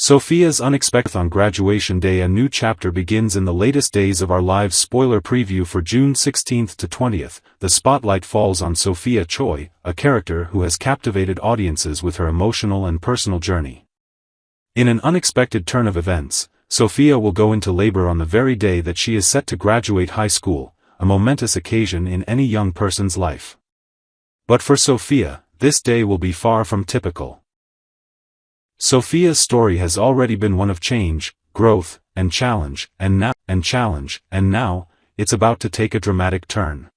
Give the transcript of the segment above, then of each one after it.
Sophia's unexpected on graduation day. A new chapter begins in the latest days of our lives. Spoiler preview for June 16th to 20th. The spotlight falls on Sophia Choi, a character who has captivated audiences with her emotional and personal journey. In an unexpected turn of events, Sophia will go into labor on the very day that she is set to graduate high school, a momentous occasion in any young person's life. But for Sophia, this day will be far from typical. Sophia's story has already been one of change, growth, and challenge, and now, it's about to take a dramatic turn.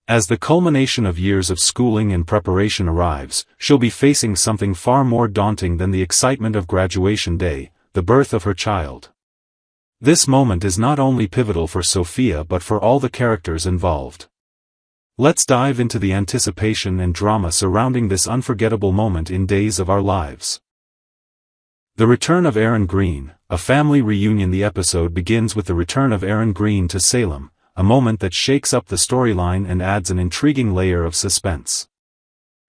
As the culmination of years of schooling and preparation arrives, she'll be facing something far more daunting than the excitement of graduation day, the birth of her child. This moment is not only pivotal for Sophia but for all the characters involved. Let's dive into the anticipation and drama surrounding this unforgettable moment in Days of Our Lives. The return of Aaron Green, a family reunion. The episode begins with the return of Aaron Green to Salem, a moment that shakes up the storyline and adds an intriguing layer of suspense.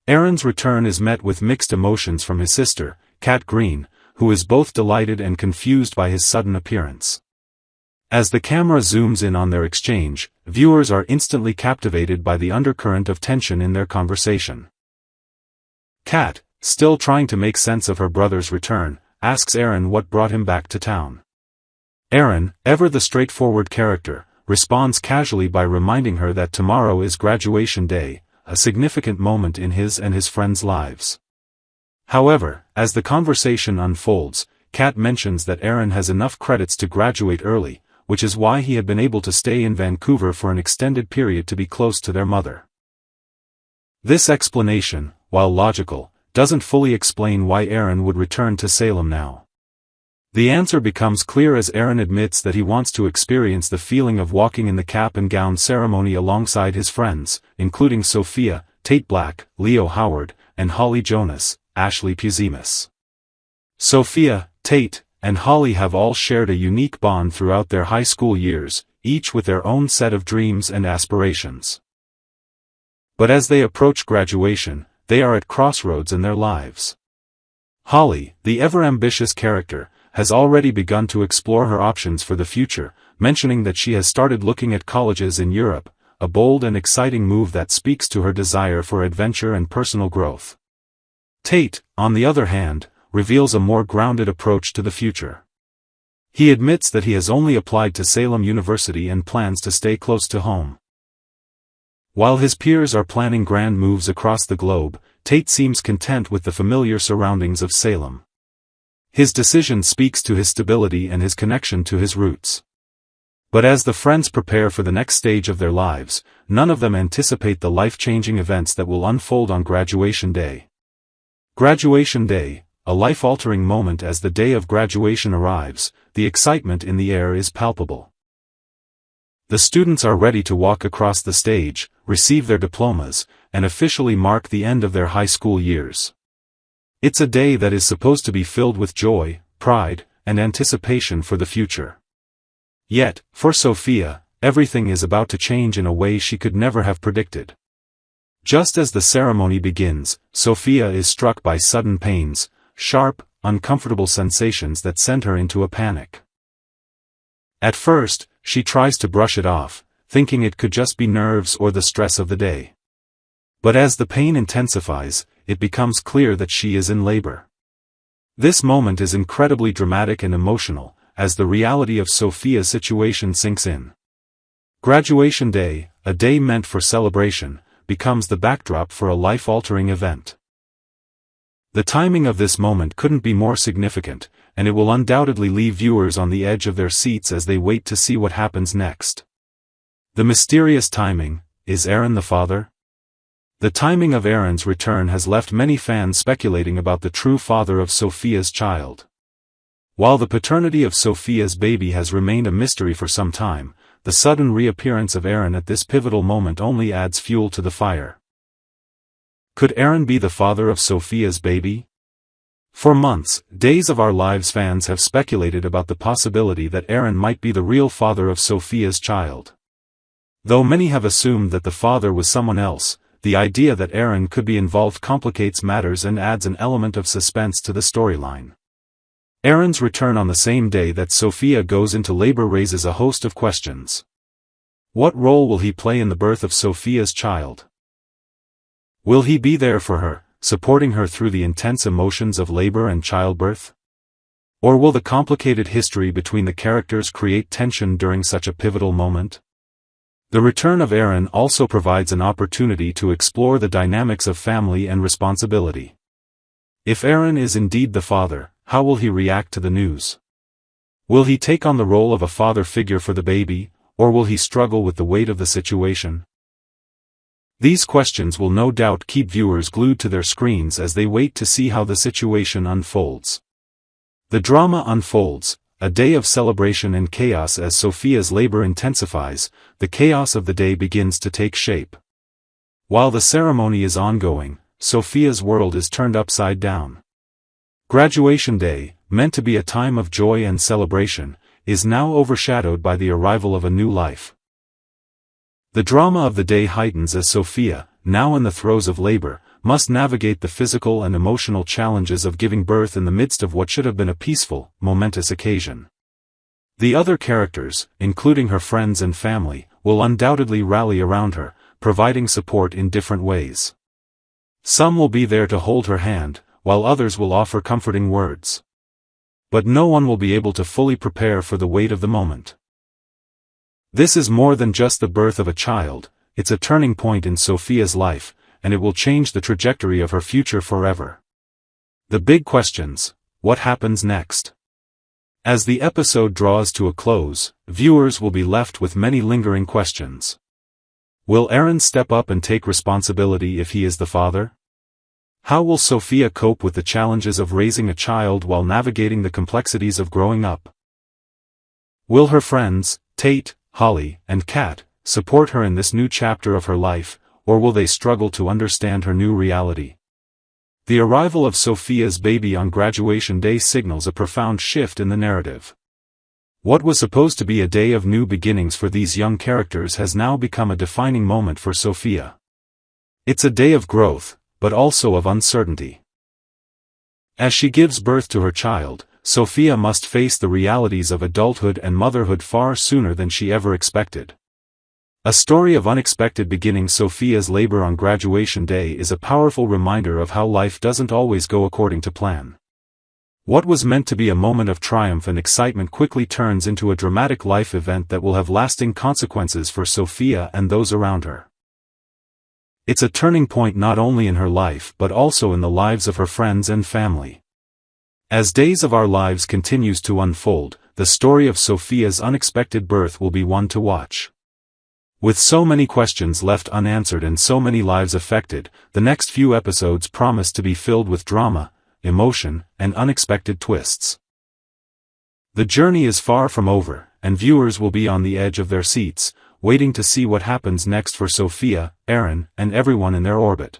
Aaron's return is met with mixed emotions from his sister, Kat Green, who is both delighted and confused by his sudden appearance. As the camera zooms in on their exchange, viewers are instantly captivated by the undercurrent of tension in their conversation. Kat, still trying to make sense of her brother's return, asks Aaron what brought him back to town. Aaron, ever the straightforward character, responds casually by reminding her that tomorrow is graduation day, a significant moment in his and his friends' lives. However, as the conversation unfolds, Kat mentions that Aaron has enough credits to graduate early, which is why he had been able to stay in Vancouver for an extended period to be close to their mother. This explanation, while logical, doesn't fully explain why Aaron would return to Salem now. The answer becomes clear as Aaron admits that he wants to experience the feeling of walking in the cap and gown ceremony alongside his friends, including Sophia, Tate Black, Leo Howard, and Holly Jonas, Ashley Puzimis. Sophia, Tate, and Holly have all shared a unique bond throughout their high school years, each with their own set of dreams and aspirations. But as they approach graduation, they are at crossroads in their lives. Holly, the ever-ambitious character, has already begun to explore her options for the future, mentioning that she has started looking at colleges in Europe, a bold and exciting move that speaks to her desire for adventure and personal growth. Tate, on the other hand, reveals a more grounded approach to the future. He admits that he has only applied to Salem University and plans to stay close to home. While his peers are planning grand moves across the globe, Tate seems content with the familiar surroundings of Salem. His decision speaks to his stability and his connection to his roots. But as the friends prepare for the next stage of their lives, none of them anticipate the life-changing events that will unfold on graduation day. Graduation day, a life-altering moment. As the day of graduation arrives, the excitement in the air is palpable. The students are ready to walk across the stage, receive their diplomas, and officially mark the end of their high school years. It's a day that is supposed to be filled with joy, pride, and anticipation for the future. Yet, for Sophia, everything is about to change in a way she could never have predicted. Just as the ceremony begins, Sophia is struck by sudden pains, sharp, uncomfortable sensations that send her into a panic. At first, she tries to brush it off, thinking it could just be nerves or the stress of the day. But as the pain intensifies, it becomes clear that she is in labor. This moment is incredibly dramatic and emotional, as the reality of Sophia's situation sinks in. Graduation day, a day meant for celebration, becomes the backdrop for a life-altering event. The timing of this moment couldn't be more significant, and it will undoubtedly leave viewers on the edge of their seats as they wait to see what happens next. The mysterious timing: is Aaron the father? The timing of Aaron's return has left many fans speculating about the true father of Sophia's child. While the paternity of Sophia's baby has remained a mystery for some time, the sudden reappearance of Aaron at this pivotal moment only adds fuel to the fire. Could Aaron be the father of Sophia's baby? For months, Days of Our Lives fans have speculated about the possibility that Aaron might be the real father of Sophia's child. Though many have assumed that the father was someone else, the idea that Aaron could be involved complicates matters and adds an element of suspense to the storyline. Aaron's return on the same day that Sophia goes into labor raises a host of questions. What role will he play in the birth of Sophia's child? Will he be there for her, supporting her through the intense emotions of labor and childbirth? Or will the complicated history between the characters create tension during such a pivotal moment? The return of Aaron also provides an opportunity to explore the dynamics of family and responsibility. If Aaron is indeed the father, how will he react to the news? Will he take on the role of a father figure for the baby, or will he struggle with the weight of the situation? These questions will no doubt keep viewers glued to their screens as they wait to see how the situation unfolds. The drama unfolds, a day of celebration and chaos as Sophia's labor intensifies, the chaos of the day begins to take shape. While the ceremony is ongoing, Sophia's world is turned upside down. Graduation day, meant to be a time of joy and celebration, is now overshadowed by the arrival of a new life. The drama of the day heightens as Sophia, now in the throes of labor, must navigate the physical and emotional challenges of giving birth in the midst of what should have been a peaceful, momentous occasion. The other characters, including her friends and family, will undoubtedly rally around her, providing support in different ways. Some will be there to hold her hand, while others will offer comforting words. But no one will be able to fully prepare for the weight of the moment. This is more than just the birth of a child, it's a turning point in Sophia's life, and it will change the trajectory of her future forever. The big questions: what happens next? As the episode draws to a close, viewers will be left with many lingering questions. Will Aaron step up and take responsibility if he is the father? How will Sophia cope with the challenges of raising a child while navigating the complexities of growing up? Will her friends, Tate, Holly, and Kat, support her in this new chapter of her life, or will they struggle to understand her new reality? The arrival of Sophia's baby on graduation day signals a profound shift in the narrative. What was supposed to be a day of new beginnings for these young characters has now become a defining moment for Sophia. It's a day of growth, but also of uncertainty. As she gives birth to her child, Sophia must face the realities of adulthood and motherhood far sooner than she ever expected. A story of unexpected beginnings. Sophia's labor on graduation day is a powerful reminder of how life doesn't always go according to plan. What was meant to be a moment of triumph and excitement quickly turns into a dramatic life event that will have lasting consequences for Sophia and those around her. It's a turning point not only in her life but also in the lives of her friends and family. As Days of Our Lives continues to unfold, the story of Sophia's unexpected birth will be one to watch. With so many questions left unanswered and so many lives affected, the next few episodes promise to be filled with drama, emotion, and unexpected twists. The journey is far from over, and viewers will be on the edge of their seats, waiting to see what happens next for Sophia, Aaron, and everyone in their orbit.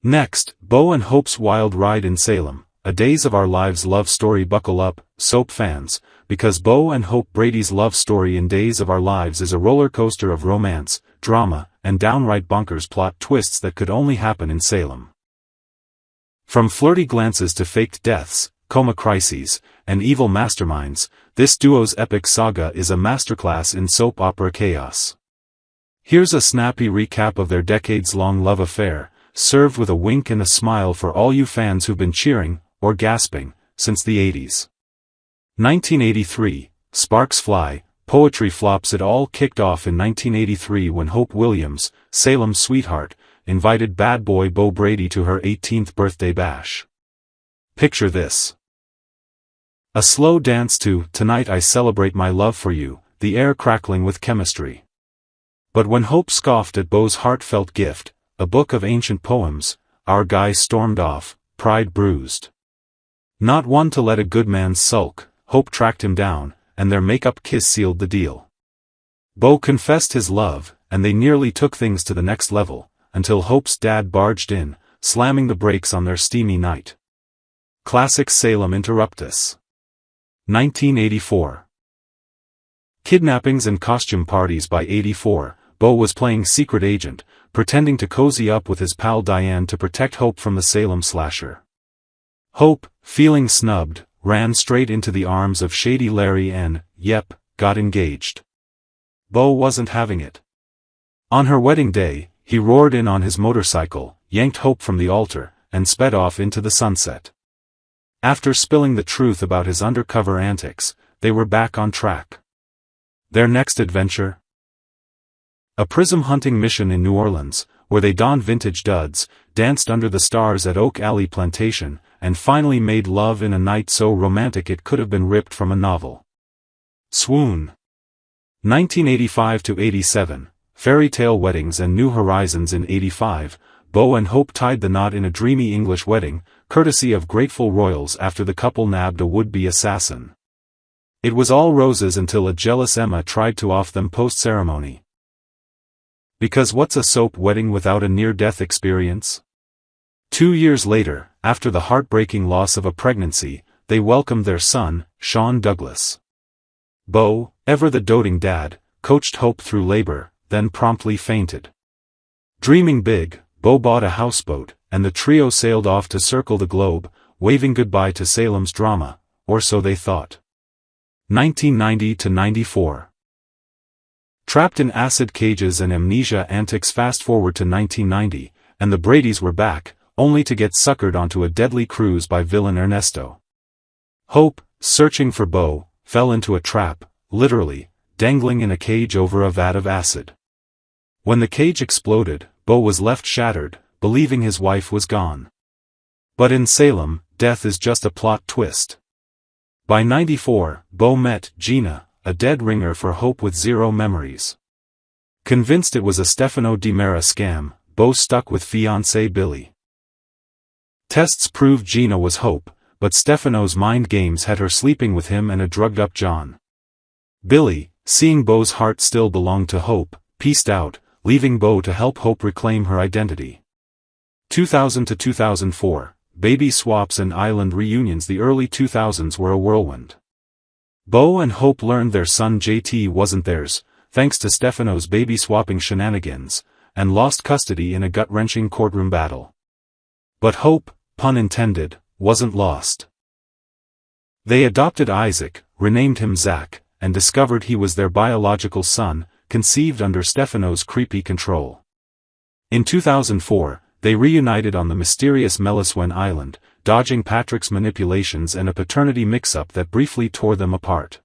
Next, Bo and Hope's wild ride in Salem, a Days of Our Lives love story. Buckle up, soap fans, because Bo and Hope Brady's love story in Days of Our Lives is a roller coaster of romance, drama, and downright bonkers plot twists that could only happen in Salem. From flirty glances to faked deaths, coma crises, and evil masterminds, this duo's epic saga is a masterclass in soap opera chaos. Here's a snappy recap of their decades-long love affair, served with a wink and a smile for all you fans who've been cheering, or gasping, since the 80s. 1983, sparks fly, poetry flops. It all kicked off in 1983 when Hope Williams, Salem's sweetheart, invited bad boy Bo Brady to her 18th birthday bash. Picture this. A slow dance to "Tonight I Celebrate My Love for You," the air crackling with chemistry. But when Hope scoffed at Bo's heartfelt gift, a book of ancient poems, our guy stormed off, pride bruised. Not one to let a good man sulk, Hope tracked him down, and their make-up kiss sealed the deal. Bo confessed his love, and they nearly took things to the next level, until Hope's dad barged in, slamming the brakes on their steamy night. Classic Salem interruptus. 1984. Kidnappings and costume parties. By 84, Bo was playing secret agent, pretending to cozy up with his pal Diane to protect Hope from the Salem slasher. Hope, feeling snubbed, ran straight into the arms of Shady Larry and, yep, got engaged. Bo wasn't having it. On her wedding day, he roared in on his motorcycle, yanked Hope from the altar, and sped off into the sunset. After spilling the truth about his undercover antics, they were back on track. Their next adventure? A prism hunting mission in New Orleans, where they donned vintage duds, danced under the stars at Oak Alley Plantation, and finally made love in a night so romantic it could have been ripped from a novel. Swoon. 1985–87, Fairy Tale Weddings and New Horizons in 85, Bo and Hope tied the knot in a dreamy English wedding, courtesy of grateful royals after the couple nabbed a would-be assassin. It was all roses until a jealous Emma tried to off them post-ceremony. Because what's a soap wedding without a near-death experience? 2 years later, after the heartbreaking loss of a pregnancy, they welcomed their son, Sean Douglas. Bo, ever the doting dad, coached Hope through labor, then promptly fainted. Dreaming big, Bo bought a houseboat, and the trio sailed off to circle the globe, waving goodbye to Salem's drama, or so they thought. 1990–94. Trapped in acid cages and amnesia antics. Fast forward to 1990, and the Bradys were back, only to get suckered onto a deadly cruise by villain Ernesto. Hope, searching for Bo, fell into a trap, literally, dangling in a cage over a vat of acid. When the cage exploded, Bo was left shattered, believing his wife was gone. But in Salem, death is just a plot twist. By 94, Bo met Gina, a dead ringer for Hope with zero memories. Convinced it was a Stefano Di Mera scam, Bo stuck with fiancé Billy. Tests proved Gina was Hope, but Stefano's mind games had her sleeping with him and a drugged-up John. Billy, seeing Bo's heart still belonged to Hope, peaced out, leaving Bo to help Hope reclaim her identity. 2000–2004, baby swaps and island reunions. The early 2000s were a whirlwind. Bo and Hope learned their son JT wasn't theirs, thanks to Stefano's baby-swapping shenanigans, and lost custody in a gut-wrenching courtroom battle. But Hope, pun intended, wasn't lost. They adopted Isaac, renamed him Zach, and discovered he was their biological son, conceived under Stefano's creepy control. In 2004, they reunited on the mysterious Meliswen Island, dodging Patrick's manipulations and a paternity mix-up that briefly tore them apart.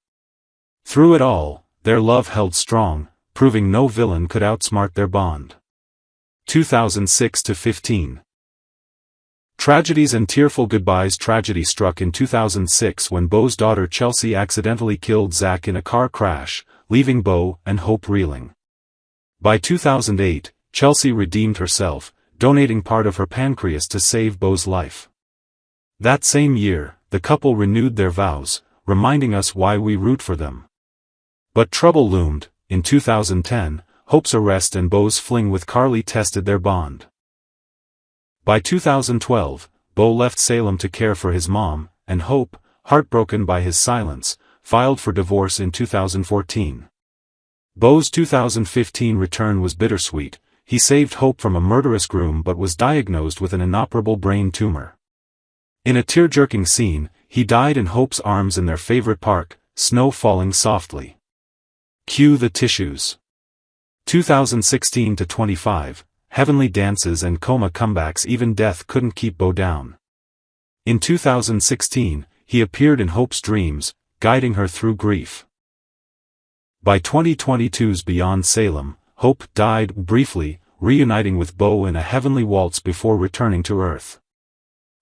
Through it all, their love held strong, proving no villain could outsmart their bond. 2006–15. Tragedies and tearful goodbyes. Tragedy struck in 2006 when Bo's daughter Chelsea accidentally killed Zach in a car crash, leaving Bo and Hope reeling. By 2008, Chelsea redeemed herself, donating part of her pancreas to save Bo's life. That same year, the couple renewed their vows, reminding us why we root for them. But trouble loomed. In 2010, Hope's arrest and Bo's fling with Carly tested their bond. By 2012, Bo left Salem to care for his mom, and Hope, heartbroken by his silence, filed for divorce in 2014. Bo's 2015 return was bittersweet. He saved Hope from a murderous groom but was diagnosed with an inoperable brain tumor. In a tear-jerking scene, he died in Hope's arms in their favorite park, snow falling softly. Cue the tissues. 2016–25, heavenly dances and coma comebacks. Even death couldn't keep Bo down. In 2016, he appeared in Hope's dreams, guiding her through grief. By 2022's Beyond Salem, Hope died briefly, reuniting with Bo in a heavenly waltz before returning to Earth.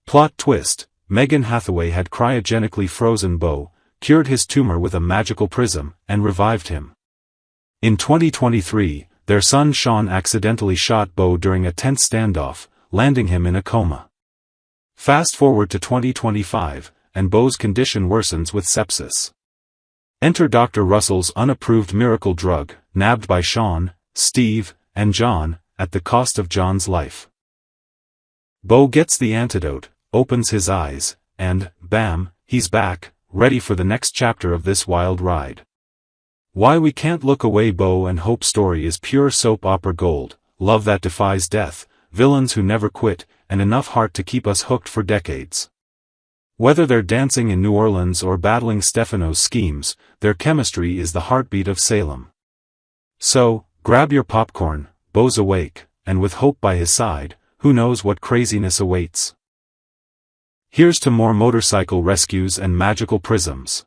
Plot twist: Megan Hathaway had cryogenically frozen Bo, cured his tumor with a magical prism, and revived him. In 2023, their son Sean accidentally shot Bo during a tense standoff, landing him in a coma. Fast forward to 2025, and Bo's condition worsens with sepsis. Enter Dr. Russell's unapproved miracle drug, nabbed by Sean, Steve, and John, at the cost of John's life. Bo gets the antidote, opens his eyes, and, bam, he's back, ready for the next chapter of this wild ride. Why we can't look away. Bo and Hope's story is pure soap opera gold, love that defies death, villains who never quit, and enough heart to keep us hooked for decades. Whether they're dancing in New Orleans or battling Stefano's schemes, their chemistry is the heartbeat of Salem. So, grab your popcorn, Beau's awake, and with Hope by his side, who knows what craziness awaits. Here's to more motorcycle rescues and magical prisms.